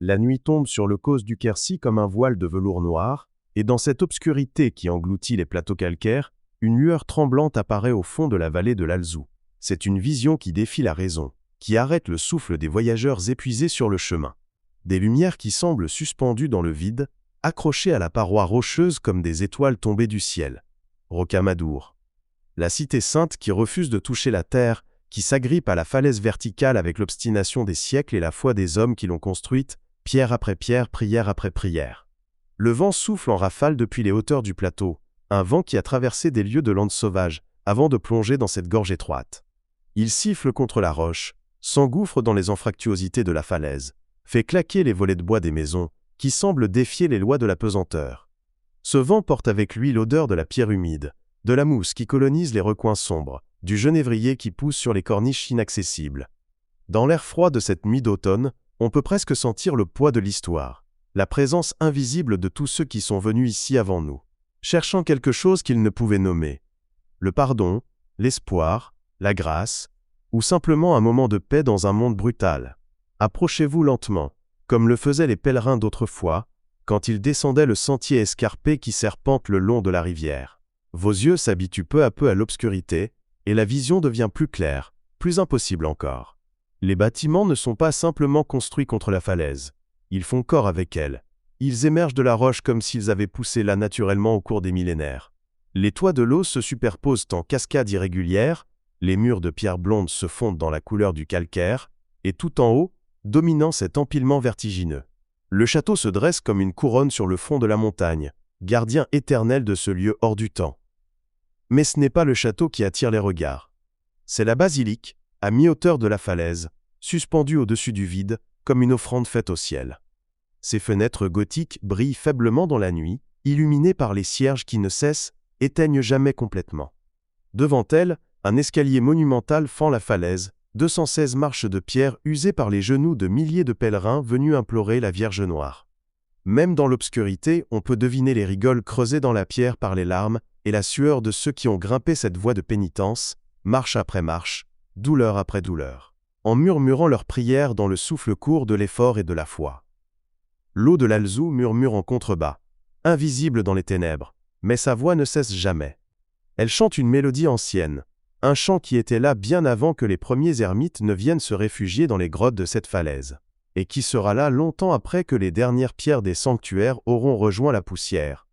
La nuit tombe sur le causse du Quercy comme un voile de velours noir, et dans cette obscurité qui engloutit les plateaux calcaires, une lueur tremblante apparaît au fond de la vallée de l'Alzou. C'est une vision qui défie la raison, qui arrête le souffle des voyageurs épuisés sur le chemin. Des lumières qui semblent suspendues dans le vide, accrochées à la paroi rocheuse comme des étoiles tombées du ciel. Rocamadour. La cité sainte qui refuse de toucher la terre, qui s'agrippe à la falaise verticale avec l'obstination des siècles et la foi des hommes qui l'ont construite, pierre après pierre, prière après prière. Le vent souffle en rafale depuis les hauteurs du plateau, un vent qui a traversé des lieues de landes sauvages, avant de plonger dans cette gorge étroite. Il siffle contre la roche, s'engouffre dans les anfractuosités de la falaise, fait claquer les volets de bois des maisons, qui semblent défier les lois de la pesanteur. Ce vent porte avec lui l'odeur de la pierre humide, de la mousse qui colonise les recoins sombres, du genévrier qui pousse sur les corniches inaccessibles. Dans l'air froid de cette nuit d'automne, on peut presque sentir le poids de l'histoire, la présence invisible de tous ceux qui sont venus ici avant nous, cherchant quelque chose qu'ils ne pouvaient nommer. Le pardon, l'espoir, la grâce, ou simplement un moment de paix dans un monde brutal. Approchez-vous lentement, comme le faisaient les pèlerins d'autrefois, quand ils descendaient le sentier escarpé qui serpente le long de la rivière. Vos yeux s'habituent peu à peu à l'obscurité, et la vision devient plus claire, plus impossible encore. Les bâtiments ne sont pas simplement construits contre la falaise. Ils font corps avec elle. Ils émergent de la roche comme s'ils avaient poussé là naturellement au cours des millénaires. Les toits de l'eau se superposent en cascades irrégulières, les murs de pierre blonde se fondent dans la couleur du calcaire, et tout en haut, dominant cet empilement vertigineux. Le château se dresse comme une couronne sur le front de la montagne, gardien éternel de ce lieu hors du temps. Mais ce n'est pas le château qui attire les regards. C'est la basilique, à mi-hauteur de la falaise, suspendue au-dessus du vide, comme une offrande faite au ciel. Ses fenêtres gothiques brillent faiblement dans la nuit, illuminées par les cierges qui ne cessent, éteignent jamais complètement. Devant elle, un escalier monumental fend la falaise, 216 marches de pierre usées par les genoux de milliers de pèlerins venus implorer la Vierge Noire. Même dans l'obscurité, on peut deviner les rigoles creusées dans la pierre par les larmes et la sueur de ceux qui ont grimpé cette voie de pénitence, marche après marche, douleur après douleur, en murmurant leurs prières dans le souffle court de l'effort et de la foi. L'eau de l'Alzou murmure en contrebas, invisible dans les ténèbres, mais sa voix ne cesse jamais. Elle chante une mélodie ancienne, un chant qui était là bien avant que les premiers ermites ne viennent se réfugier dans les grottes de cette falaise, et qui sera là longtemps après que les dernières pierres des sanctuaires auront rejoint la poussière.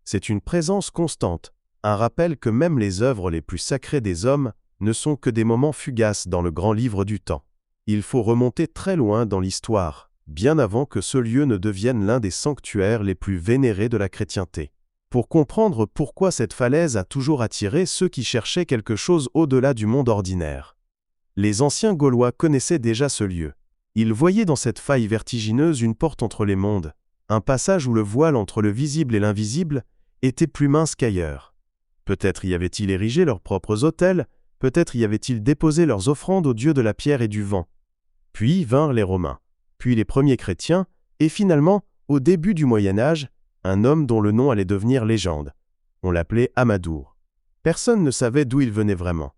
C'est une présence constante, un rappel que même les œuvres les plus sacrées des hommes ne sont que des moments fugaces dans le grand livre du temps. Il faut remonter très loin dans l'histoire, bien avant que ce lieu ne devienne l'un des sanctuaires les plus vénérés de la chrétienté, pour comprendre pourquoi cette falaise a toujours attiré ceux qui cherchaient quelque chose au-delà du monde ordinaire. Les anciens Gaulois connaissaient déjà ce lieu. Ils voyaient dans cette faille vertigineuse une porte entre les mondes, un passage où le voile entre le visible et l'invisible était plus mince qu'ailleurs. Peut-être y avaient-ils érigé leurs propres autels, peut-être y avaient-ils déposé leurs offrandes aux dieux de la pierre et du vent. Puis vinrent les Romains, puis les premiers chrétiens, et finalement, au début du Moyen-Âge, un homme dont le nom allait devenir légende. On l'appelait Amadour. Personne ne savait d'où il venait vraiment.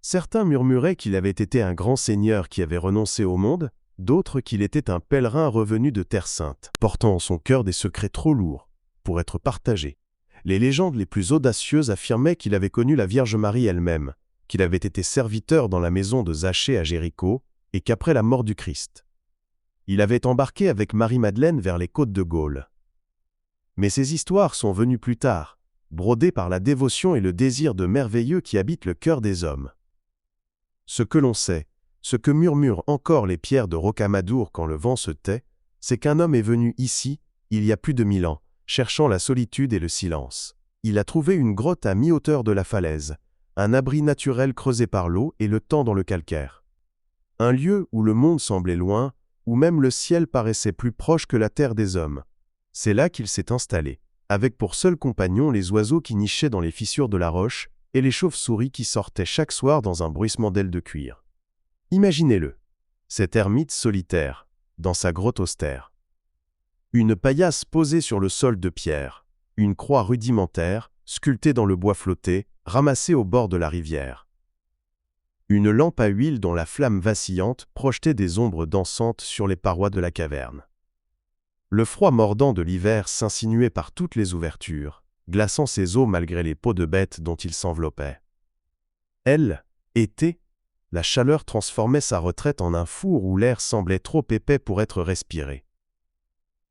Certains murmuraient qu'il avait été un grand seigneur qui avait renoncé au monde, d'autres qu'il était un pèlerin revenu de Terre Sainte, portant en son cœur des secrets trop lourds pour être partagés. Les légendes les plus audacieuses affirmaient qu'il avait connu la Vierge Marie elle-même, qu'il avait été serviteur dans la maison de Zachée à Jéricho, et qu'après la mort du Christ, il avait embarqué avec Marie-Madeleine vers les côtes de Gaule. Mais ces histoires sont venues plus tard, brodées par la dévotion et le désir de merveilleux qui habitent le cœur des hommes. Ce que l'on sait, ce que murmurent encore les pierres de Rocamadour quand le vent se tait, c'est qu'un homme est venu ici, il y a plus de 1000 ans, cherchant la solitude et le silence. Il a trouvé une grotte à mi-hauteur de la falaise, un abri naturel creusé par l'eau et le temps dans le calcaire. Un lieu où le monde semblait loin, où même le ciel paraissait plus proche que la terre des hommes. C'est là qu'il s'est installé, avec pour seul compagnon les oiseaux qui nichaient dans les fissures de la roche et les chauves-souris qui sortaient chaque soir dans un bruissement d'ailes de cuir. Imaginez-le, cet ermite solitaire, dans sa grotte austère. Une paillasse posée sur le sol de pierre, une croix rudimentaire, sculptée dans le bois flotté, ramassée au bord de la rivière. Une lampe à huile dont la flamme vacillante projetait des ombres dansantes sur les parois de la caverne. Le froid mordant de l'hiver s'insinuait par toutes les ouvertures, glaçant ses os malgré les peaux de bêtes dont il s'enveloppait. Elle, été, la chaleur transformait sa retraite en un four où l'air semblait trop épais pour être respiré.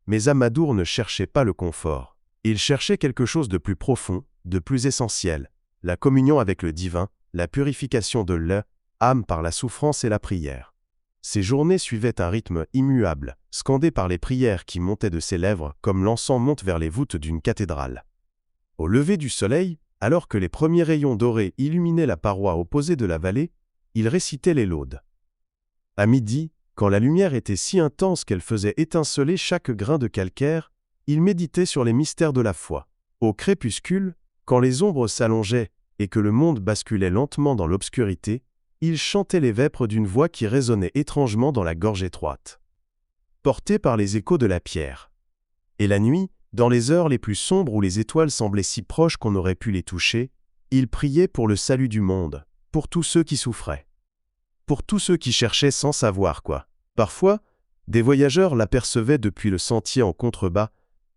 Mais Amadour ne cherchait pas le confort. Il cherchait quelque chose de plus profond, de plus essentiel, la communion avec le divin, la purification de l'âme par la souffrance et la prière. Ses journées suivaient un rythme immuable, scandé par les prières qui montaient de ses lèvres comme l'encens monte vers les voûtes d'une cathédrale. Au lever du soleil, alors que les premiers rayons dorés illuminaient la paroi opposée de la vallée, il récitait les laudes. À midi, quand la lumière était si intense qu'elle faisait étinceler chaque grain de calcaire, il méditait sur les mystères de la foi. Au crépuscule, quand les ombres s'allongeaient et que le monde basculait lentement dans l'obscurité, il chantait les vêpres d'une voix qui résonnait étrangement dans la gorge étroite, portée par les échos de la pierre. Et la nuit, dans les heures les plus sombres où les étoiles semblaient si proches qu'on aurait pu les toucher, il priait pour le salut du monde, pour tous ceux qui souffraient, pour tous ceux qui cherchaient sans savoir quoi. Parfois, des voyageurs l'apercevaient depuis le sentier en contrebas,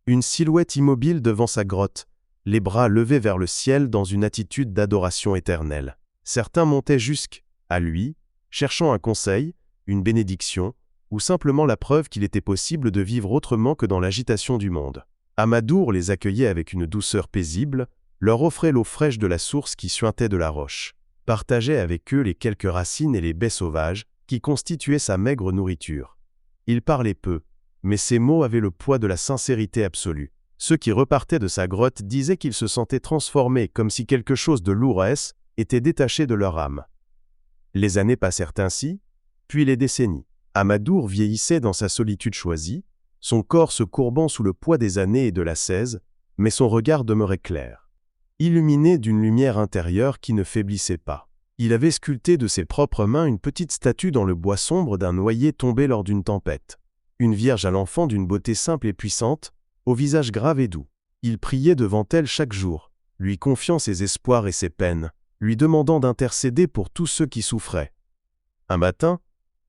une silhouette immobile devant sa grotte, les bras levés vers le ciel dans une attitude d'adoration éternelle. Certains montaient jusqu'à lui, cherchant un conseil, une bénédiction, ou simplement la preuve qu'il était possible de vivre autrement que dans l'agitation du monde. Amadour les accueillait avec une douceur paisible, leur offrait l'eau fraîche de la source qui suintait de la roche, partageait avec eux les quelques racines et les baies sauvages qui constituaient sa maigre nourriture. Il parlait peu, mais ses mots avaient le poids de la sincérité absolue. Ceux qui repartaient de sa grotte disaient qu'ils se sentaient transformés comme si quelque chose de lourd était détaché de leur âme. Les années passèrent ainsi, puis les décennies. Amadour vieillissait dans sa solitude choisie, son corps se courbant sous le poids des années et de l'ascèse, mais son regard demeurait clair, illuminé d'une lumière intérieure qui ne faiblissait pas. Il avait sculpté de ses propres mains une petite statue dans le bois sombre d'un noyer tombé lors d'une tempête. Une vierge à l'enfant d'une beauté simple et puissante, au visage grave et doux. Il priait devant elle chaque jour, lui confiant ses espoirs et ses peines, lui demandant d'intercéder pour tous ceux qui souffraient. Un matin,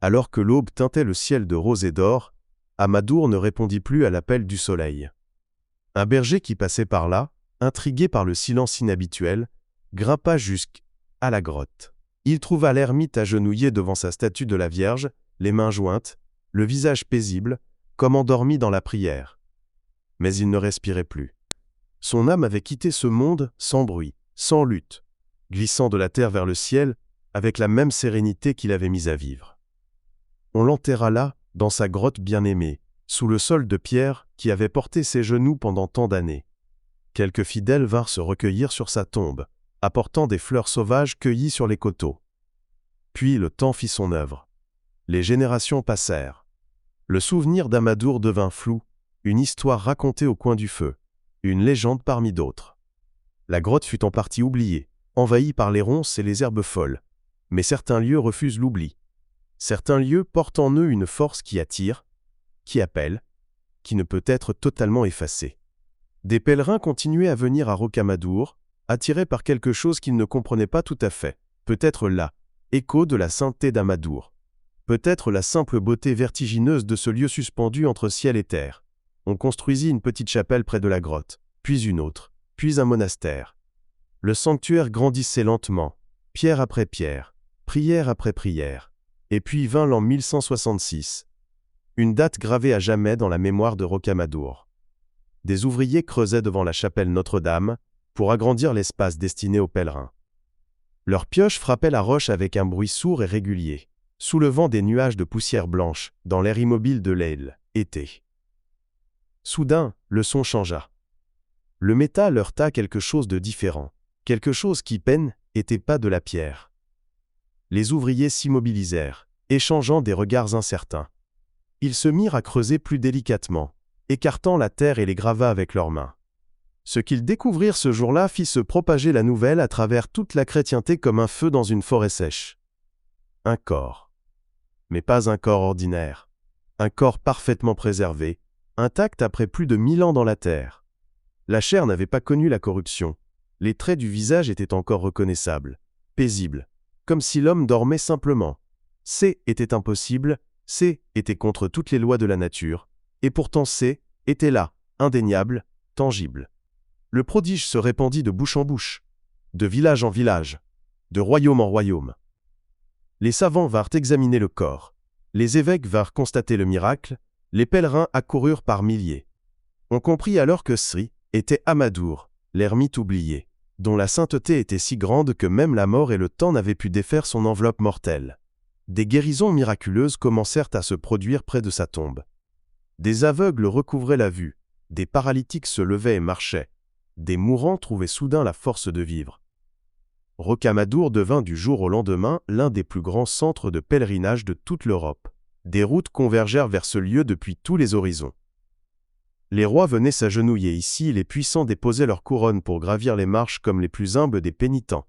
alors que l'aube teintait le ciel de rose et d'or, Amadour ne répondit plus à l'appel du soleil. Un berger qui passait par là, intrigué par le silence inhabituel, grimpa jusqu'à la grotte. Il trouva l'ermite agenouillé devant sa statue de la Vierge, les mains jointes, le visage paisible, comme endormi dans la prière. Mais il ne respirait plus. Son âme avait quitté ce monde sans bruit, sans lutte, glissant de la terre vers le ciel, avec la même sérénité qu'il avait mise à vivre. On l'enterra là, dans sa grotte bien-aimée, sous le sol de pierre qui avait porté ses genoux pendant tant d'années. Quelques fidèles vinrent se recueillir sur sa tombe, apportant des fleurs sauvages cueillies sur les coteaux. Puis le temps fit son œuvre. Les générations passèrent. Le souvenir d'Amadour devint flou, une histoire racontée au coin du feu, une légende parmi d'autres. La grotte fut en partie oubliée, envahie par les ronces et les herbes folles, mais certains lieux refusent l'oubli. Certains lieux portent en eux une force qui attire, qui appelle, qui ne peut être totalement effacée. Des pèlerins continuaient à venir à Rocamadour, attirés par quelque chose qu'ils ne comprenaient pas tout à fait, peut-être là, écho de la sainteté d'Amadour, peut-être la simple beauté vertigineuse de ce lieu suspendu entre ciel et terre. On construisit une petite chapelle près de la grotte, puis une autre, puis un monastère. Le sanctuaire grandissait lentement, pierre après pierre, prière après prière, et puis vint l'an 1166. Une date gravée à jamais dans la mémoire de Rocamadour. Des ouvriers creusaient devant la chapelle Notre-Dame pour agrandir l'espace destiné aux pèlerins. Leurs pioches frappaient la roche avec un bruit sourd et régulier, soulevant des nuages de poussière blanche dans l'air immobile de l'été. Soudain, le son changea. Le métal heurta quelque chose de différent, quelque chose qui n'était pas de la pierre. Les ouvriers s'immobilisèrent, échangeant des regards incertains. Ils se mirent à creuser plus délicatement, écartant la terre et les gravats avec leurs mains. Ce qu'ils découvrirent ce jour-là fit se propager la nouvelle à travers toute la chrétienté comme un feu dans une forêt sèche. Un corps. Mais pas un corps ordinaire. Un corps parfaitement préservé, intact après plus de 1000 ans dans la terre. La chair n'avait pas connu la corruption. Les traits du visage étaient encore reconnaissables, paisibles, comme si l'homme dormait simplement. Était impossible, était contre toutes les lois de la nature, et pourtant était là, indéniable, tangible. Le prodige se répandit de bouche en bouche, de village en village, de royaume en royaume. Les savants vinrent examiner le corps, les évêques vinrent constater le miracle, les pèlerins accoururent par milliers. On comprit alors que Sri était Amadour, l'ermite oublié, dont la sainteté était si grande que même la mort et le temps n'avaient pu défaire son enveloppe mortelle. Des guérisons miraculeuses commencèrent à se produire près de sa tombe. Des aveugles recouvraient la vue, des paralytiques se levaient et marchaient, des mourants trouvaient soudain la force de vivre. Rocamadour devint du jour au lendemain l'un des plus grands centres de pèlerinage de toute l'Europe. Des routes convergèrent vers ce lieu depuis tous les horizons. Les rois venaient s'agenouiller ici, les puissants déposaient leurs couronnes pour gravir les marches comme les plus humbles des pénitents.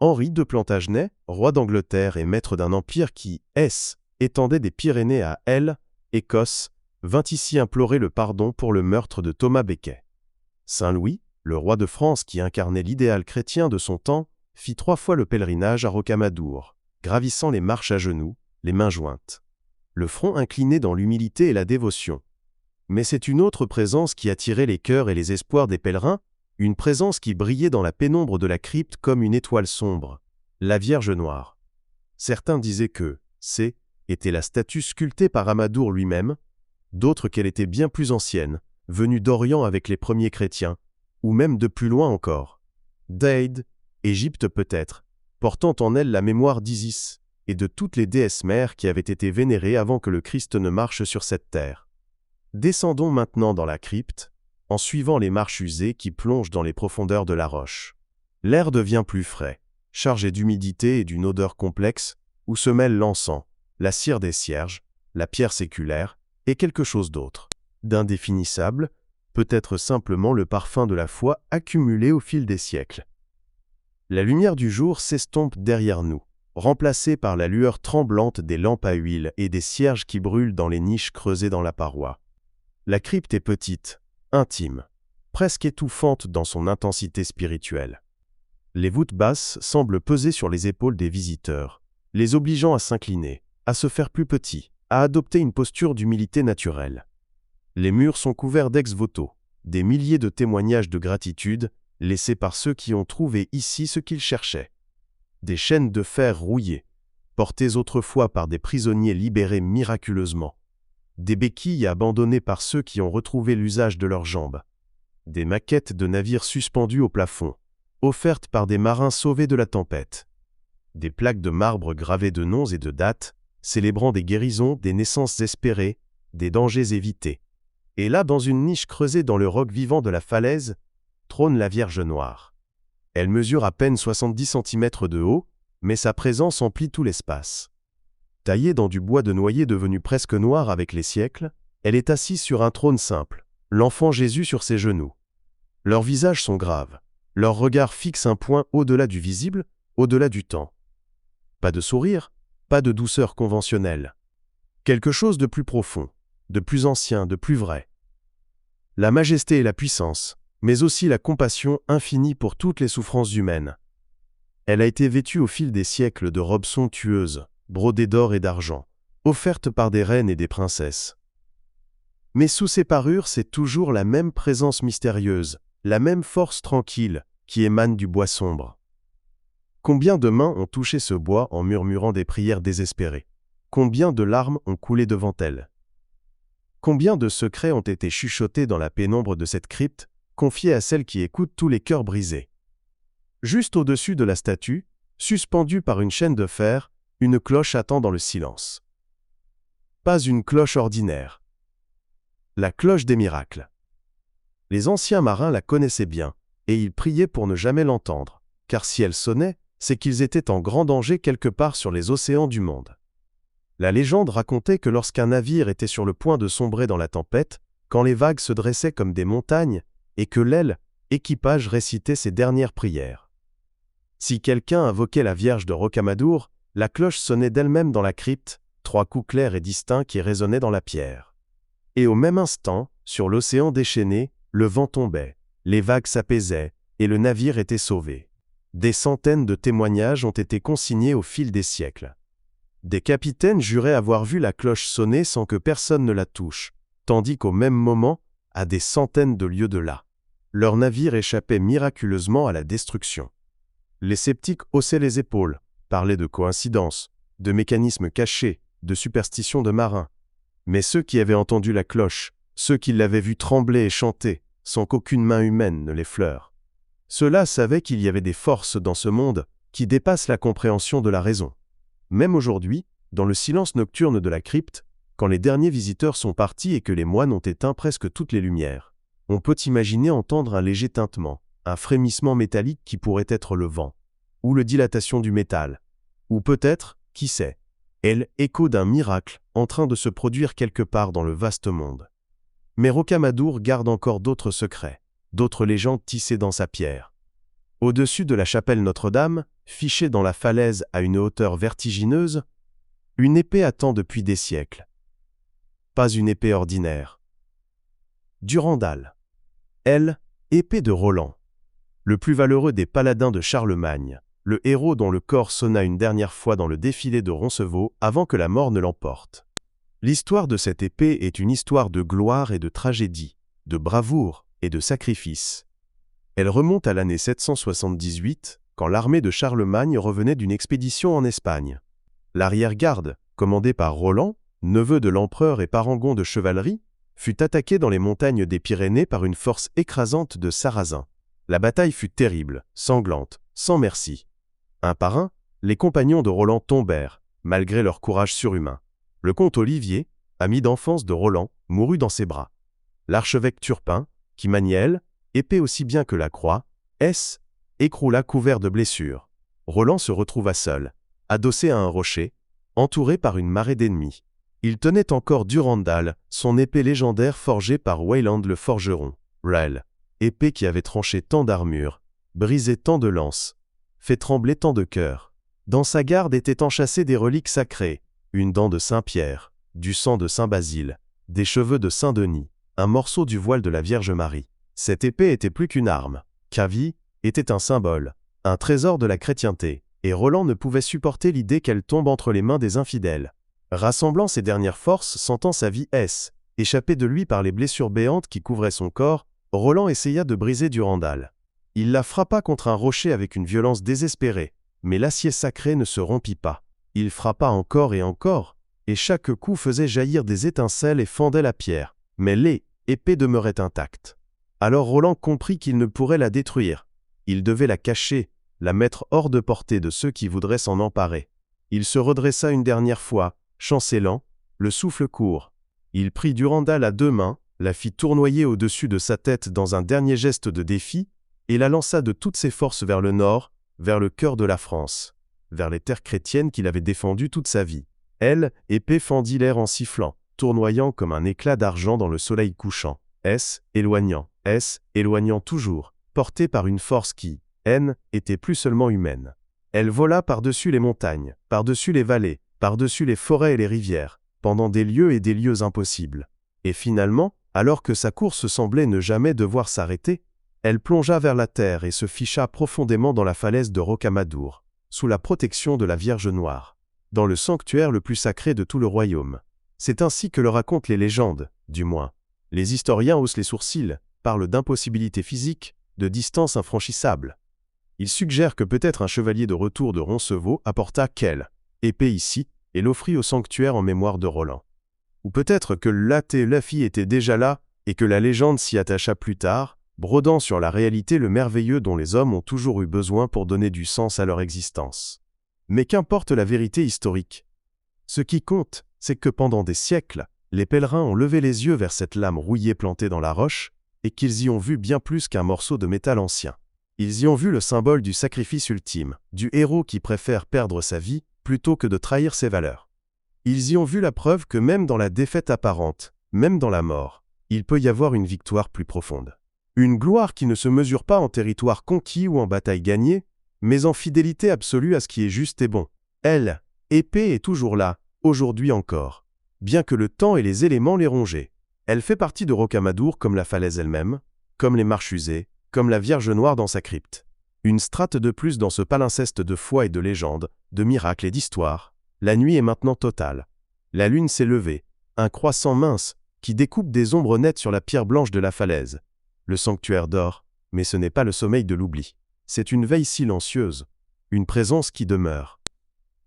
Henri de Plantagenet, roi d'Angleterre et maître d'un empire qui, étendait des Pyrénées à Écosse, vint ici implorer le pardon pour le meurtre de Thomas Becket. Saint Louis, le roi de France qui incarnait l'idéal chrétien de son temps, fit 3 fois le pèlerinage à Rocamadour, gravissant les marches à genoux, les mains jointes. Le front incliné dans l'humilité et la dévotion. Mais c'est une autre présence qui attirait les cœurs et les espoirs des pèlerins, une présence qui brillait dans la pénombre de la crypte comme une étoile sombre, la Vierge Noire. Certains disaient que était la statue sculptée par Amadour lui-même, d'autres qu'elle était bien plus ancienne, venue d'Orient avec les premiers chrétiens, ou même de plus loin encore. D'Aïd, Égypte peut-être, portant en elle la mémoire d'Isis et de toutes les déesses mères qui avaient été vénérées avant que le Christ ne marche sur cette terre. Descendons maintenant dans la crypte, en suivant les marches usées qui plongent dans les profondeurs de la roche. L'air devient plus frais, chargé d'humidité et d'une odeur complexe, où se mêlent l'encens, la cire des cierges, la pierre séculaire, et quelque chose d'autre, d'indéfinissable, peut-être simplement le parfum de la foi accumulé au fil des siècles. La lumière du jour s'estompe derrière nous, remplacée par la lueur tremblante des lampes à huile et des cierges qui brûlent dans les niches creusées dans la paroi. La crypte est petite, intime, presque étouffante dans son intensité spirituelle. Les voûtes basses semblent peser sur les épaules des visiteurs, les obligeant à s'incliner, à se faire plus petits, à adopter une posture d'humilité naturelle. Les murs sont couverts d'ex-voto, des milliers de témoignages de gratitude laissés par ceux qui ont trouvé ici ce qu'ils cherchaient. Des chaînes de fer rouillées, portées autrefois par des prisonniers libérés miraculeusement. Des béquilles abandonnées par ceux qui ont retrouvé l'usage de leurs jambes. Des maquettes de navires suspendus au plafond, offertes par des marins sauvés de la tempête. Des plaques de marbre gravées de noms et de dates, célébrant des guérisons, des naissances espérées, des dangers évités. Et là, dans une niche creusée dans le roc vivant de la falaise, trône la Vierge Noire. Elle mesure à peine 70 cm de haut, mais sa présence emplit tout l'espace. Taillée dans du bois de noyer devenu presque noir avec les siècles, elle est assise sur un trône simple, l'enfant Jésus sur ses genoux. Leurs visages sont graves, leur regard fixe un point au-delà du visible, au-delà du temps. Pas de sourire, pas de douceur conventionnelle. Quelque chose de plus profond, de plus ancien, de plus vrai. La majesté et la puissance, mais aussi la compassion infinie pour toutes les souffrances humaines. Elle a été vêtue au fil des siècles de robes somptueuses, brodées d'or et d'argent, offertes par des reines et des princesses. Mais sous ces parures, c'est toujours la même présence mystérieuse, la même force tranquille qui émane du bois sombre. Combien de mains ont touché ce bois en murmurant des prières désespérées? Combien de larmes ont coulé devant elle? Combien de secrets ont été chuchotés dans la pénombre de cette crypte, confiés à celles qui écoutent tous les cœurs brisés? Juste au-dessus de la statue, suspendue par une chaîne de fer, une cloche attend dans le silence. Pas une cloche ordinaire. La cloche des miracles. Les anciens marins la connaissaient bien, et ils priaient pour ne jamais l'entendre, car si elle sonnait, c'est qu'ils étaient en grand danger quelque part sur les océans du monde. La légende racontait que lorsqu'un navire était sur le point de sombrer dans la tempête, quand les vagues se dressaient comme des montagnes, et que l'équipage récitait ses dernières prières. Si quelqu'un invoquait la Vierge de Rocamadour, la cloche sonnait d'elle-même dans la crypte, 3 coups clairs et distincts qui résonnaient dans la pierre. Et au même instant, sur l'océan déchaîné, le vent tombait, les vagues s'apaisaient, et le navire était sauvé. Des centaines de témoignages ont été consignés au fil des siècles. Des capitaines juraient avoir vu la cloche sonner sans que personne ne la touche, tandis qu'au même moment, à des centaines de lieues de là, leur navire échappait miraculeusement à la destruction. Les sceptiques haussaient les épaules, parlaient de coïncidences, de mécanismes cachés, de superstitions de marins. Mais ceux qui avaient entendu la cloche, ceux qui l'avaient vu trembler et chanter, sans qu'aucune main humaine ne l'effleure, ceux-là savaient qu'il y avait des forces dans ce monde qui dépassent la compréhension de la raison. Même aujourd'hui, dans le silence nocturne de la crypte, quand les derniers visiteurs sont partis et que les moines ont éteint presque toutes les lumières, on peut imaginer entendre un léger tintement, un frémissement métallique qui pourrait être le vent, ou la dilatation du métal, ou peut-être, qui sait, l'écho d'un miracle en train de se produire quelque part dans le vaste monde. Mais Rocamadour garde encore d'autres secrets, d'autres légendes tissées dans sa pierre. Au-dessus de la chapelle Notre-Dame, fichée dans la falaise à une hauteur vertigineuse, une épée attend depuis des siècles. Pas une épée ordinaire. Durandal. Elle, épée de Roland. Le plus valeureux des paladins de Charlemagne, le héros dont le corps sonna une dernière fois dans le défilé de Roncevaux avant que la mort ne l'emporte. L'histoire de cette épée est une histoire de gloire et de tragédie, de bravoure et de sacrifice. Elle remonte à l'année 778, quand l'armée de Charlemagne revenait d'une expédition en Espagne. L'arrière-garde, commandée par Roland, neveu de l'empereur et parangon de chevalerie, fut attaquée dans les montagnes des Pyrénées par une force écrasante de Sarrasins. La bataille fut terrible, sanglante, sans merci. Un par un, les compagnons de Roland tombèrent, malgré leur courage surhumain. Le comte Olivier, ami d'enfance de Roland, mourut dans ses bras. L'archevêque Turpin, qui maniait épée aussi bien que la croix, écroula couvert de blessures. Roland se retrouva seul, adossé à un rocher, entouré par une marée d'ennemis. Il tenait encore Durandal, son épée légendaire forgée par Wayland le forgeron, épée qui avait tranché tant d'armures, brisé tant de lances, fait trembler tant de cœurs. Dans sa garde étaient enchâssées des reliques sacrées, une dent de Saint-Pierre, du sang de Saint-Basile, des cheveux de Saint-Denis, un morceau du voile de la Vierge Marie. Cette épée était plus qu'une arme. Cavie était un symbole, un trésor de la chrétienté, et Roland ne pouvait supporter l'idée qu'elle tombe entre les mains des infidèles. Rassemblant ses dernières forces, sentant sa vie échappée de lui par les blessures béantes qui couvraient son corps, Roland essaya de briser Durandal. Il la frappa contre un rocher avec une violence désespérée, mais l'acier sacré ne se rompit pas. Il frappa encore, et chaque coup faisait jaillir des étincelles et fendait la pierre, mais l'épée demeurait intacte. Alors Roland comprit qu'il ne pourrait la détruire. Il devait la cacher, la mettre hors de portée de ceux qui voudraient s'en emparer. Il se redressa une dernière fois, chancelant, le souffle court. Il prit Durandal à deux mains, la fit tournoyer au-dessus de sa tête dans un dernier geste de défi, et la lança de toutes ses forces vers le nord, vers le cœur de la France, vers les terres chrétiennes qu'il avait défendues toute sa vie. Épée fendit l'air en sifflant, tournoyant comme un éclat d'argent dans le soleil couchant. Éloignant toujours, portée par une force qui, était plus seulement humaine. Elle vola par-dessus les montagnes, par-dessus les vallées, par-dessus les forêts et les rivières, pendant des lieues et des lieues impossibles. Et finalement, alors que sa course semblait ne jamais devoir s'arrêter, elle plongea vers la terre et se ficha profondément dans la falaise de Rocamadour, sous la protection de la Vierge Noire, dans le sanctuaire le plus sacré de tout le royaume. C'est ainsi que le racontent les légendes, du moins. Les historiens haussent les sourcils, parlent d'impossibilité physique, de distance infranchissable. Ils suggèrent que peut-être un chevalier de retour de Roncevaux apporta quelle épée ici et l'offrit au sanctuaire en mémoire de Roland. Ou peut-être que Laffy était déjà là et que la légende s'y attacha plus tard, brodant sur la réalité le merveilleux dont les hommes ont toujours eu besoin pour donner du sens à leur existence. Mais qu'importe la vérité historique. Ce qui compte, c'est que pendant des siècles, les pèlerins ont levé les yeux vers cette lame rouillée plantée dans la roche, et qu'ils y ont vu bien plus qu'un morceau de métal ancien. Ils y ont vu le symbole du sacrifice ultime, du héros qui préfère perdre sa vie plutôt que de trahir ses valeurs. Ils y ont vu la preuve que même dans la défaite apparente, même dans la mort, il peut y avoir une victoire plus profonde. Une gloire qui ne se mesure pas en territoire conquis ou en bataille gagnée, mais en fidélité absolue à ce qui est juste et bon. Épée est toujours là, aujourd'hui encore. Bien que le temps et les éléments l'aient rongée. Elle fait partie de Rocamadour comme la falaise elle-même, comme les marches usées, comme la Vierge Noire dans sa crypte. Une strate de plus dans ce palimpseste de foi et de légendes, de miracles et d'histoires. La nuit est maintenant totale. La lune s'est levée, un croissant mince, qui découpe des ombres nettes sur la pierre blanche de la falaise. Le sanctuaire dort, mais ce n'est pas le sommeil de l'oubli. C'est une veille silencieuse, une présence qui demeure.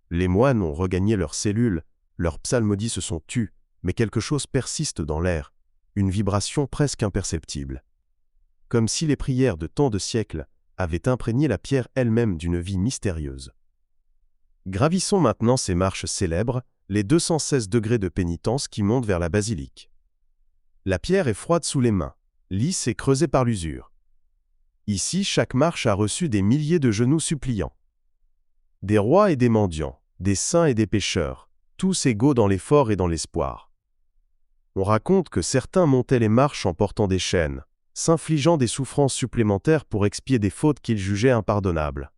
Les moines ont regagné leurs cellules, leurs psalmodies se sont tus, mais quelque chose persiste dans l'air, une vibration presque imperceptible. Comme si les prières de tant de siècles avaient imprégné la pierre elle-même d'une vie mystérieuse. Gravissons maintenant ces marches célèbres, les 216 degrés de pénitence qui montent vers la basilique. La pierre est froide sous les mains, lisse et creusée par l'usure. Ici, chaque marche a reçu des milliers de genoux suppliants. Des rois et des mendiants, des saints et des pécheurs, tous égaux dans l'effort et dans l'espoir. On raconte que certains montaient les marches en portant des chaînes, s'infligeant des souffrances supplémentaires pour expier des fautes qu'ils jugeaient impardonnables.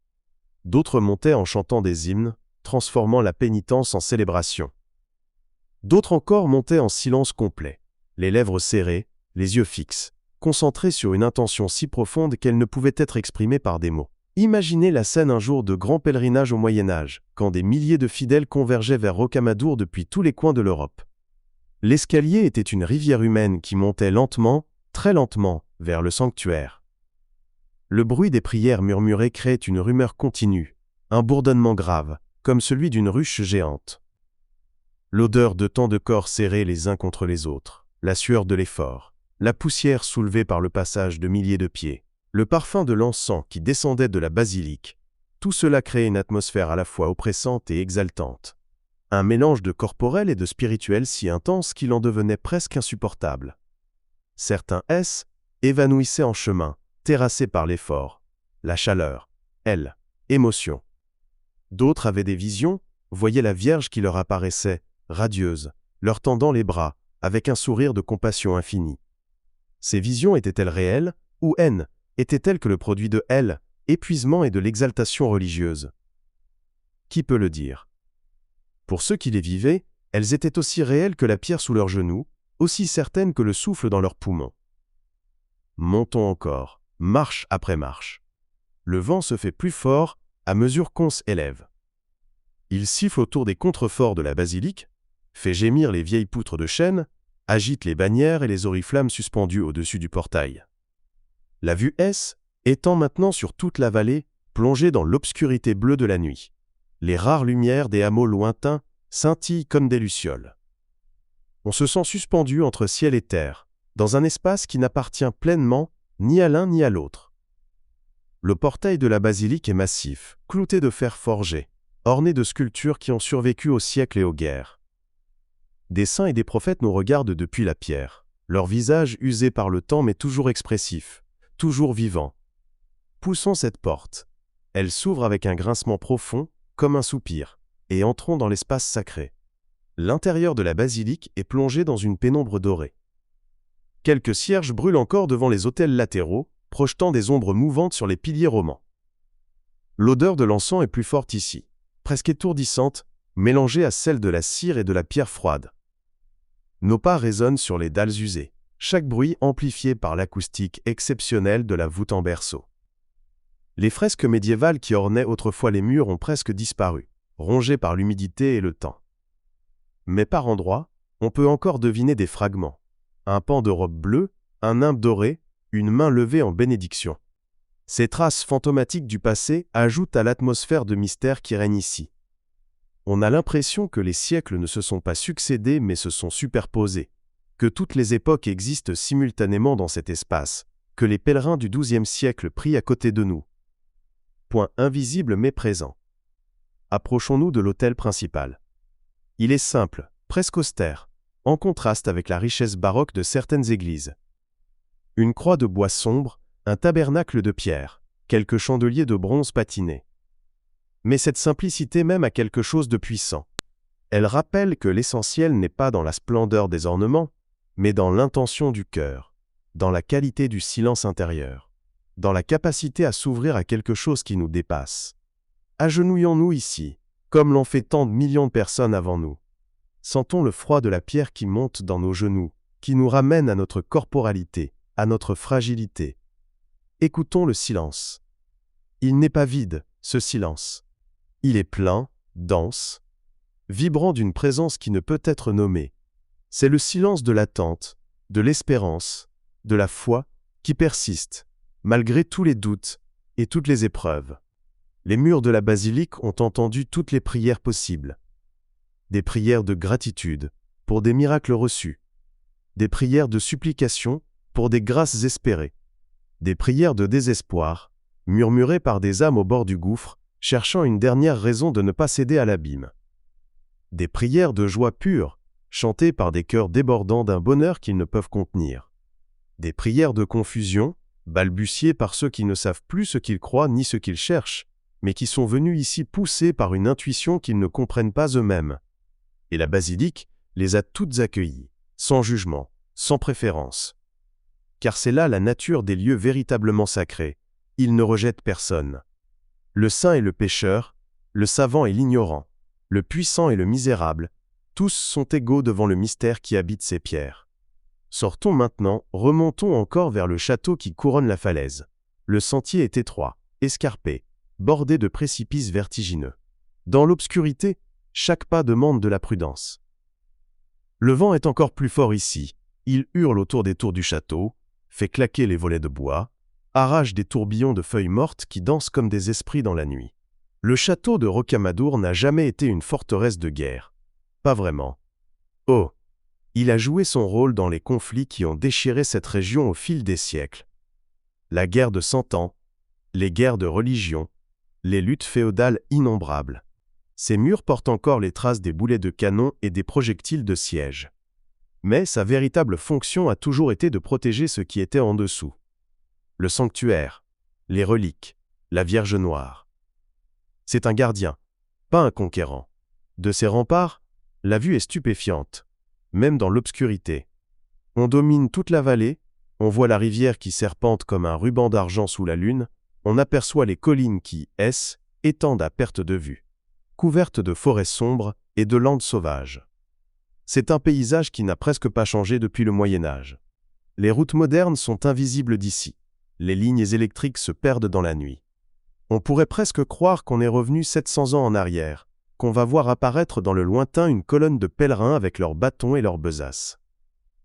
D'autres montaient en chantant des hymnes, transformant la pénitence en célébration. D'autres encore montaient en silence complet, les lèvres serrées, les yeux fixes, concentrés sur une intention si profonde qu'elle ne pouvait être exprimée par des mots. Imaginez la scène un jour de grand pèlerinage au Moyen-Âge, quand des milliers de fidèles convergeaient vers Rocamadour depuis tous les coins de l'Europe. L'escalier était une rivière humaine qui montait lentement, très lentement, vers le sanctuaire. Le bruit des prières murmurées créait une rumeur continue, un bourdonnement grave, comme celui d'une ruche géante. L'odeur de tant de corps serrés les uns contre les autres, la sueur de l'effort, la poussière soulevée par le passage de milliers de pieds, le parfum de l'encens qui descendait de la basilique, tout cela créait une atmosphère à la fois oppressante et exaltante. Un mélange de corporel et de spirituel si intense qu'il en devenait presque insupportable. Certains évanouissaient en chemin, terrassés par l'effort, la chaleur, émotion. D'autres avaient des visions, voyaient la Vierge qui leur apparaissait, radieuse, leur tendant les bras, avec un sourire de compassion infinie. Ces visions étaient-elles réelles, ou étaient-elles que le produit de épuisement et de l'exaltation religieuse? Qui peut le dire? Pour ceux qui les vivaient, elles étaient aussi réelles que la pierre sous leurs genoux, aussi certaines que le souffle dans leurs poumons. Montons encore, marche après marche. Le vent se fait plus fort à mesure qu'on s'élève. Il siffle autour des contreforts de la basilique, fait gémir les vieilles poutres de chêne, agite les bannières et les oriflammes suspendues au-dessus du portail. La vue étend maintenant sur toute la vallée, plongée dans l'obscurité bleue de la nuit. Les rares lumières des hameaux lointains scintillent comme des lucioles. On se sent suspendu entre ciel et terre, dans un espace qui n'appartient pleinement ni à l'un ni à l'autre. Le portail de la basilique est massif, clouté de fer forgé, orné de sculptures qui ont survécu aux siècles et aux guerres. Des saints et des prophètes nous regardent depuis la pierre, leur visage usé par le temps mais toujours expressif, toujours vivant. Poussons cette porte. Elle s'ouvre avec un grincement profond, comme un soupir, et entrons dans l'espace sacré. L'intérieur de la basilique est plongé dans une pénombre dorée. Quelques cierges brûlent encore devant les autels latéraux, projetant des ombres mouvantes sur les piliers romans. L'odeur de l'encens est plus forte ici, presque étourdissante, mélangée à celle de la cire et de la pierre froide. Nos pas résonnent sur les dalles usées, chaque bruit amplifié par l'acoustique exceptionnelle de la voûte en berceau. Les fresques médiévales qui ornaient autrefois les murs ont presque disparu, rongées par l'humidité et le temps. Mais par endroits, on peut encore deviner des fragments. Un pan de robe bleue, un nimbe doré, une main levée en bénédiction. Ces traces fantomatiques du passé ajoutent à l'atmosphère de mystère qui règne ici. On a l'impression que les siècles ne se sont pas succédés mais se sont superposés, que toutes les époques existent simultanément dans cet espace, que les pèlerins du XIIe siècle prient à côté de nous. Point invisible mais présent. Approchons-nous de l'autel principal. Il est simple, presque austère, en contraste avec la richesse baroque de certaines églises. Une croix de bois sombre, un tabernacle de pierre, quelques chandeliers de bronze patinés. Mais cette simplicité même a quelque chose de puissant. Elle rappelle que l'essentiel n'est pas dans la splendeur des ornements, mais dans l'intention du cœur, dans la qualité du silence intérieur, dans la capacité à s'ouvrir à quelque chose qui nous dépasse. Agenouillons-nous ici, comme l'ont fait tant de millions de personnes avant nous. Sentons le froid de la pierre qui monte dans nos genoux, qui nous ramène à notre corporalité, à notre fragilité. Écoutons le silence. Il n'est pas vide, ce silence. Il est plein, dense, vibrant d'une présence qui ne peut être nommée, C'est le silence de l'attente, de l'espérance, de la foi qui persiste, malgré tous les doutes et toutes les épreuves. Les murs de la basilique ont entendu toutes les prières possibles. Des prières de gratitude pour des miracles reçus, des prières de supplication pour des grâces espérées, des prières de désespoir, murmurées par des âmes au bord du gouffre, cherchant une dernière raison de ne pas céder à l'abîme. Des prières de joie pure, chantées par des cœurs débordants d'un bonheur qu'ils ne peuvent contenir. Des prières de confusion, balbutiées par ceux qui ne savent plus ce qu'ils croient ni ce qu'ils cherchent, mais qui sont venus ici poussés par une intuition qu'ils ne comprennent pas eux-mêmes. Et la basilique les a toutes accueillies, sans jugement, sans préférence. Car c'est là la nature des lieux véritablement sacrés. Ils ne rejettent personne. Le saint et le pécheur, le savant et l'ignorant, le puissant et le misérable, tous sont égaux devant le mystère qui habite ces pierres. Sortons maintenant, remontons encore vers le château qui couronne la falaise. Le sentier est étroit, escarpé, bordé de précipices vertigineux. Dans l'obscurité, chaque pas demande de la prudence. Le vent est encore plus fort ici. Il hurle autour des tours du château, fait claquer les volets de bois, arrache des tourbillons de feuilles mortes qui dansent comme des esprits dans la nuit. Le château de Rocamadour n'a jamais été une forteresse de guerre. Pas vraiment. Oh, il a joué son rôle dans les conflits qui ont déchiré cette région au fil des siècles. La guerre de 100 ans, les guerres de religion, les luttes féodales innombrables. Ces murs portent encore les traces des boulets de canon et des projectiles de siège. Mais sa véritable fonction a toujours été de protéger ce qui était en dessous. Le sanctuaire, les reliques, la Vierge Noire. C'est un gardien, pas un conquérant. De ses remparts, la vue est stupéfiante, même dans l'obscurité. On domine toute la vallée, on voit la rivière qui serpente comme un ruban d'argent sous la lune, on aperçoit les collines qui, étendent à perte de vue, couvertes de forêts sombres et de landes sauvages. C'est un paysage qui n'a presque pas changé depuis le Moyen Âge. Les routes modernes sont invisibles d'ici. Les lignes électriques se perdent dans la nuit. On pourrait presque croire qu'on est revenu 700 ans en arrière, qu'on va voir apparaître dans le lointain une colonne de pèlerins avec leurs bâtons et leurs besaces.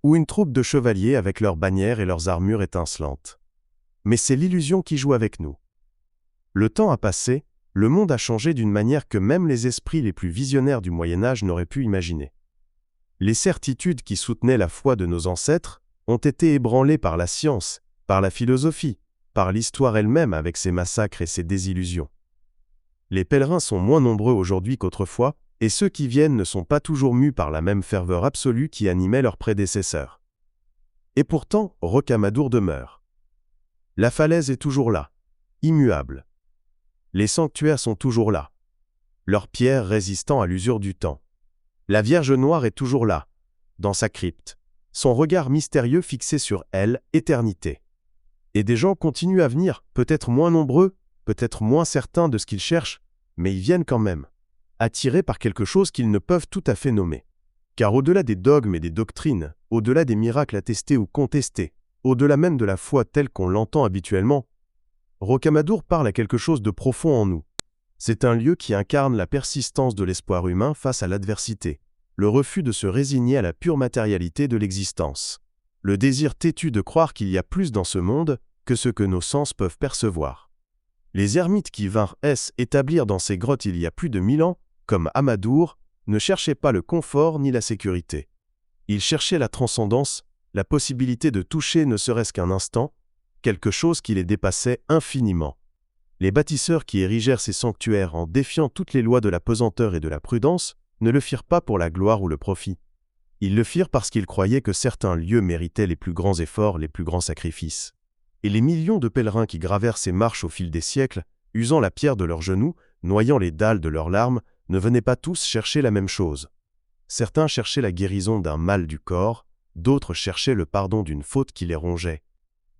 Ou une troupe de chevaliers avec leurs bannières et leurs armures étincelantes. Mais c'est l'illusion qui joue avec nous. Le temps a passé, le monde a changé d'une manière que même les esprits les plus visionnaires du Moyen Âge n'auraient pu imaginer. Les certitudes qui soutenaient la foi de nos ancêtres ont été ébranlées par la science, par la philosophie, par l'histoire elle-même avec ses massacres et ses désillusions. Les pèlerins sont moins nombreux aujourd'hui qu'autrefois, et ceux qui viennent ne sont pas toujours mus par la même ferveur absolue qui animait leurs prédécesseurs. Et pourtant, Rocamadour demeure. La falaise est toujours là, immuable. Les sanctuaires sont toujours là, leurs pierres résistant à l'usure du temps. La Vierge Noire est toujours là, dans sa crypte, son regard mystérieux fixé sur elle, éternité. Et des gens continuent à venir, peut-être moins nombreux, peut-être moins certains de ce qu'ils cherchent, mais ils viennent quand même, attirés par quelque chose qu'ils ne peuvent tout à fait nommer. Car au-delà des dogmes et des doctrines, au-delà des miracles attestés ou contestés, au-delà même de la foi telle qu'on l'entend habituellement, Rocamadour parle à quelque chose de profond en nous. C'est un lieu qui incarne la persistance de l'espoir humain face à l'adversité, le refus de se résigner à la pure matérialité de l'existence, le désir têtu de croire qu'il y a plus dans ce monde que ce que nos sens peuvent percevoir. Les ermites qui vinrent établir dans ces grottes il y a plus de 1000 ans, comme Amadour, ne cherchaient pas le confort ni la sécurité. Ils cherchaient la transcendance, la possibilité de toucher ne serait-ce qu'un instant, quelque chose qui les dépassait infiniment. Les bâtisseurs qui érigèrent ces sanctuaires en défiant toutes les lois de la pesanteur et de la prudence ne le firent pas pour la gloire ou le profit. Ils le firent parce qu'ils croyaient que certains lieux méritaient les plus grands efforts, les plus grands sacrifices. Et les millions de pèlerins qui gravèrent ces marches au fil des siècles, usant la pierre de leurs genoux, noyant les dalles de leurs larmes, ne venaient pas tous chercher la même chose. Certains cherchaient la guérison d'un mal du corps, d'autres cherchaient le pardon d'une faute qui les rongeait.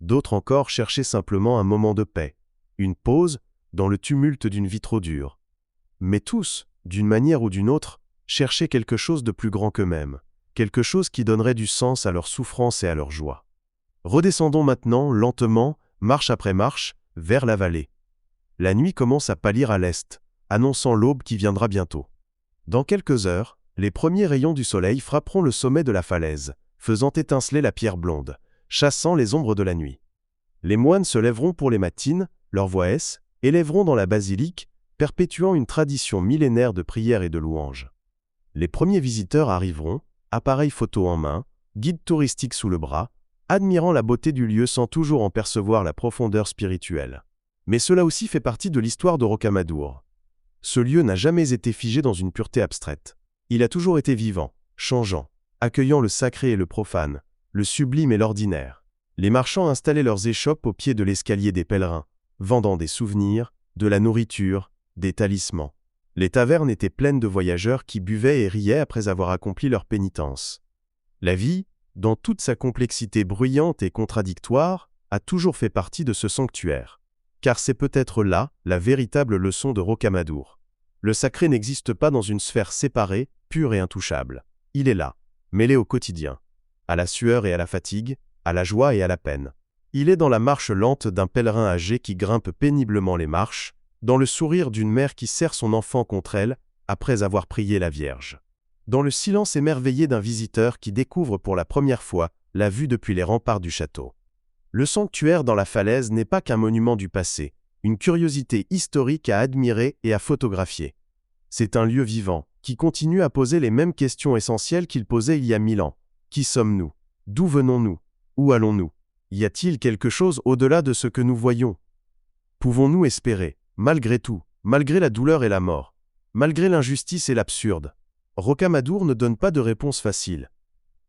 D'autres encore cherchaient simplement un moment de paix, une pause dans le tumulte d'une vie trop dure. Mais tous, d'une manière ou d'une autre, cherchaient quelque chose de plus grand qu'eux-mêmes, quelque chose qui donnerait du sens à leur souffrance et à leur joie. Redescendons maintenant, lentement, marche après marche, vers la vallée. La nuit commence à pâlir à l'est, annonçant l'aube qui viendra bientôt. Dans quelques heures, Les premiers rayons du soleil frapperont le sommet de la falaise, faisant étinceler la pierre blonde, chassant les ombres de la nuit. Les moines se lèveront pour les matines, leur voix élèveront dans la basilique, perpétuant une tradition millénaire de prière et de louanges. Les premiers visiteurs arriveront, appareil photo en main, guide touristique sous le bras, admirant la beauté du lieu sans toujours en percevoir la profondeur spirituelle. Mais cela aussi fait partie de l'histoire de Rocamadour. Ce lieu n'a jamais été figé dans une pureté abstraite. Il a toujours été vivant, changeant, accueillant le sacré et le profane, le sublime et l'ordinaire. Les marchands installaient leurs échoppes au pied de l'escalier des pèlerins, vendant des souvenirs, de la nourriture, des talismans. Les tavernes étaient pleines de voyageurs qui buvaient et riaient après avoir accompli leur pénitence. La vie, dans toute sa complexité bruyante et contradictoire, a toujours fait partie de ce sanctuaire. Car c'est peut-être là la véritable leçon de Rocamadour. Le sacré n'existe pas dans une sphère séparée, pure et intouchable. Il est là, mêlé au quotidien, à la sueur et à la fatigue, à la joie et à la peine. Il est dans la marche lente d'un pèlerin âgé qui grimpe péniblement les marches, dans le sourire d'une mère qui serre son enfant contre elle après avoir prié la Vierge. Dans le silence émerveillé d'un visiteur qui découvre pour la première fois la vue depuis les remparts du château. Le sanctuaire dans la falaise n'est pas qu'un monument du passé, une curiosité historique à admirer et à photographier. C'est un lieu vivant, qui continue à poser les mêmes questions essentielles qu'il posait il y a 1000 ans. Qui sommes-nous? D'où venons-nous? Où allons-nous? Y a-t-il quelque chose au-delà de ce que nous voyons? Pouvons-nous espérer, malgré tout, malgré la douleur et la mort, malgré l'injustice et l'absurde? Rocamadour ne donne pas de réponse facile.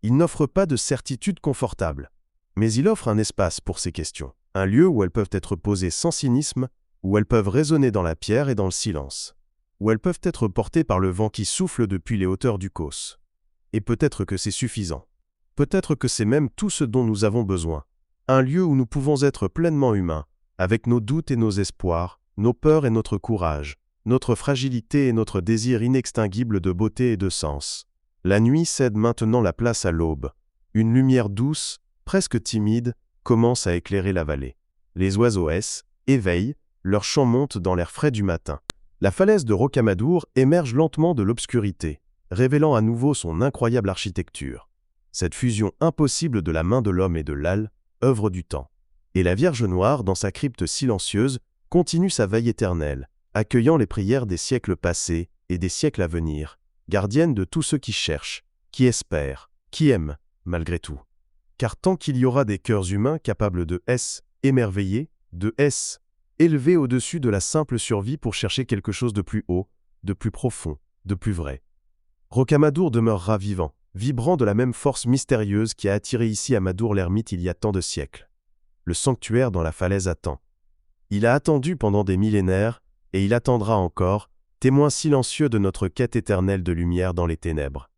Il n'offre pas de certitude confortable. Mais il offre un espace pour ces questions, un lieu où elles peuvent être posées sans cynisme, où elles peuvent résonner dans la pierre et dans le silence, où elles peuvent être portées par le vent qui souffle depuis les hauteurs du Causse. Et peut-être que c'est suffisant. Peut-être que c'est même tout ce dont nous avons besoin. Un lieu où nous pouvons être pleinement humains, avec nos doutes et nos espoirs, nos peurs et notre courage, notre fragilité et notre désir inextinguible de beauté et de sens. La nuit cède maintenant la place à l'aube. Une lumière douce, presque timide, commence à éclairer la vallée. Les oiseaux éveillent, leur chant monte dans l'air frais du matin. La falaise de Rocamadour émerge lentement de l'obscurité, révélant à nouveau son incroyable architecture. Cette fusion impossible de la main de l'homme et de l'âle, œuvre du temps. Et la Vierge Noire, dans sa crypte silencieuse, continue sa veille éternelle, accueillant les prières des siècles passés et des siècles à venir, gardienne de tous ceux qui cherchent, qui espèrent, qui aiment, malgré tout. Car tant qu'il y aura des cœurs humains capables de émerveiller, de élever au-dessus de la simple survie pour chercher quelque chose de plus haut, de plus profond, de plus vrai. Rocamadour demeurera vivant, vibrant de la même force mystérieuse qui a attiré ici Amadour l'ermite il y a tant de siècles. Le sanctuaire dans la falaise attend. Il a attendu pendant des millénaires, et il attendra encore, témoin silencieux de notre quête éternelle de lumière dans les ténèbres.